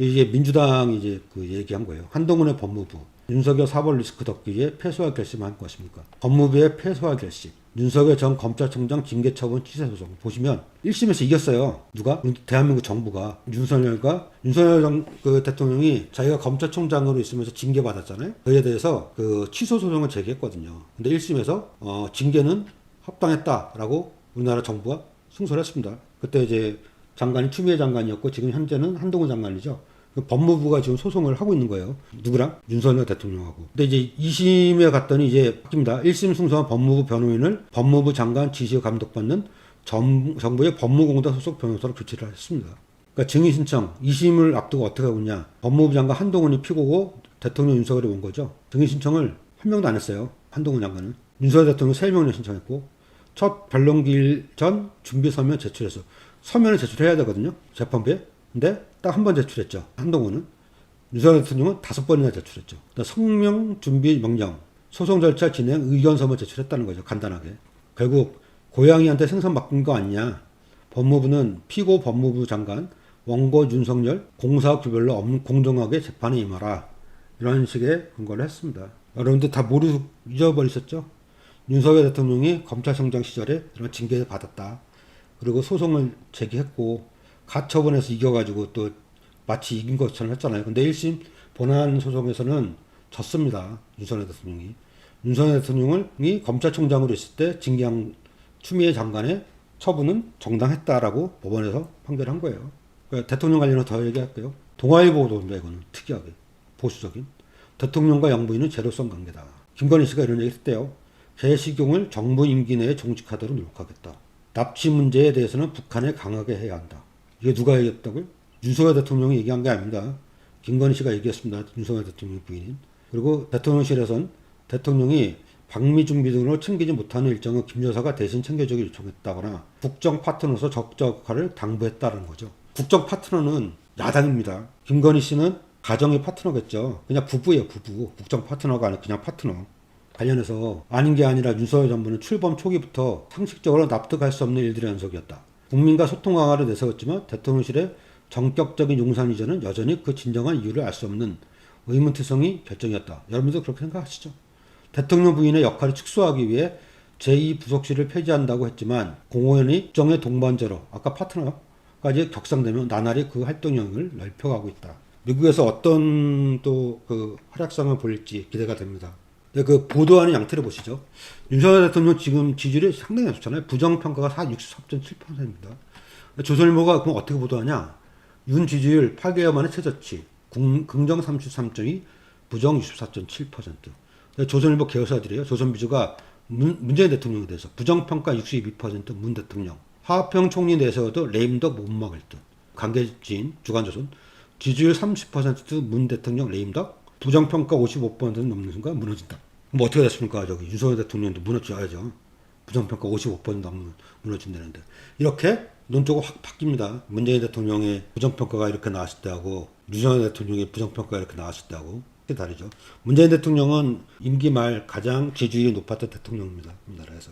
이게 민주당이 이제 그 얘기한 거예요. 한동훈의 법무부. 윤석열 사법 리스크 덮기에 패소할 결심한 것입니까? 법무부의 패소할 결심. 윤석열 전 검찰총장 징계 처분 취소 소송 보시면 1심에서 이겼어요. 누가? 우리 대한민국 정부가 윤석열 그 대통령이 자기가 검찰총장으로 있으면서 징계 받았잖아요. 그에 대해서 그 취소 소송을 제기했거든요. 근데 1심에서 징계는 합당했다라고 우리나라 정부가 승소를 했습니다. 그때 이제 장관이 추미애 장관이었고 지금 현재는 한동훈 장관이죠. 법무부가 지금 소송을 하고 있는 거예요. 누구랑? 윤석열 대통령하고. 근데 이제 2심에 갔더니 이제 바뀝니다. 1심 승소한 법무부 변호인을 법무부 장관 지시에 감독받는 정부의 법무공단 소속 변호사로 교체를 했습니다. 그러니까 증인 신청 2심을 앞두고 어떻게 하고 있냐. 법무부 장관 한동훈이 피고고 대통령 윤석열이 온 거죠. 증인 신청을 한 명도 안 했어요. 한동훈 장관은. 윤석열 대통령 3명을 신청했고 첫 변론기일 전 준비 서면 제출해서 서면을 제출해야 되거든요. 재판부에. 근데 딱 한 번 제출했죠. 한동훈은. 윤석열 대통령은 5번이나 제출했죠. 성명 준비 명령, 소송 절차 진행 의견서만 제출했다는 거죠. 간단하게. 결국 고양이한테 생선 맡긴 거 아니냐. 법무부는 피고 법무부 장관, 원고 윤석열, 공사 구별로 공정하게 재판에 임하라. 이런 식의 근거를 했습니다. 여러분들 다 잊어버리셨죠? 윤석열 대통령이 검찰총장 시절에 이런 징계를 받았다. 그리고 소송을 제기했고 가처분에서 이겨가지고 또 마치 이긴 것처럼 했잖아요. 근데 1심 본안 소송에서는 졌습니다. 윤석열 대통령이. 윤석열 대통령이 검찰총장으로 있을 때 징계한 추미애 장관의 처분은 정당했다라고 법원에서 판결한 거예요. 그러니까 대통령 관련해서 더 얘기할게요. 동아일보 보도입니다. 이거는 특이하게. 보수적인. 대통령과 영부인은 제로성 관계다. 김건희 씨가 이런 얘기를 했대요. 개시경을 정부 임기 내에 종식하도록 노력하겠다. 납치 문제에 대해서는 북한에 강하게 해야 한다. 이게 누가 얘기했다고요? 윤석열 대통령이 얘기한 게 아닙니다. 김건희 씨가 얘기했습니다. 윤석열 대통령 부인인. 그리고 대통령실에선 대통령이 방미 준비 등으로 챙기지 못하는 일정을 김 여사가 대신 챙겨주기 요청했다거나 국정 파트너로서 적극 역할을 당부했다는 거죠. 국정 파트너는 야당입니다. 김건희 씨는 가정의 파트너겠죠. 그냥 부부예요, 부부. 국정 파트너가 아니라 그냥 파트너. 관련해서 아닌 게 아니라 윤석열 정부는 출범 초기부터 상식적으로 납득할 수 없는 일들의 연속이었다. 국민과 소통 강화를 내세웠지만 대통령실의 전격적인 용산 이전은 여전히 그 진정한 이유를 알 수 없는 의문투성이 결정이었다. 여러분도 그렇게 생각하시죠? 대통령 부인의 역할을 축소하기 위해 제2부속실을 폐지한다고 했지만 공호연이 일정의 동반자로 아까 파트너까지 격상되면 나날이 그 활동 영역을 넓혀가고 있다. 미국에서 어떤 또 그 활약상을 보일지 기대가 됩니다. 그 보도하는 양태를 보시죠. 윤석열 대통령 지금 지지율이 상당히 안 좋잖아요. 부정평가가 64.7%입니다. 조선일보가 그럼 어떻게 보도하냐. 윤 지지율 8개월 만에 최저치. 긍정 33.2, 부정 64.7%. 조선일보 계열사들이에요. 조선비주가 문재인 대통령에 대해서 부정평가 62%, 문 대통령. 하평 총리 내세워도 레임덕 못 막을 듯. 관계지인 주간조선. 지지율 30% 문 대통령 레임덕. 부정평가 55% 넘는 순간 무너진다. 그럼 어떻게 됐습니까? 저기 윤석열 대통령도 무너져야죠. 부정평가 55% 넘으면 무너진다는데. 이렇게 논조가 확 바뀝니다. 문재인 대통령의 부정평가가 이렇게 나왔을 때하고 윤석열 대통령의 부정평가가 이렇게 나왔을 때하고 다르죠. 문재인 대통령은 임기 말 가장 지지율이 높았던 대통령입니다. 우리나라에서.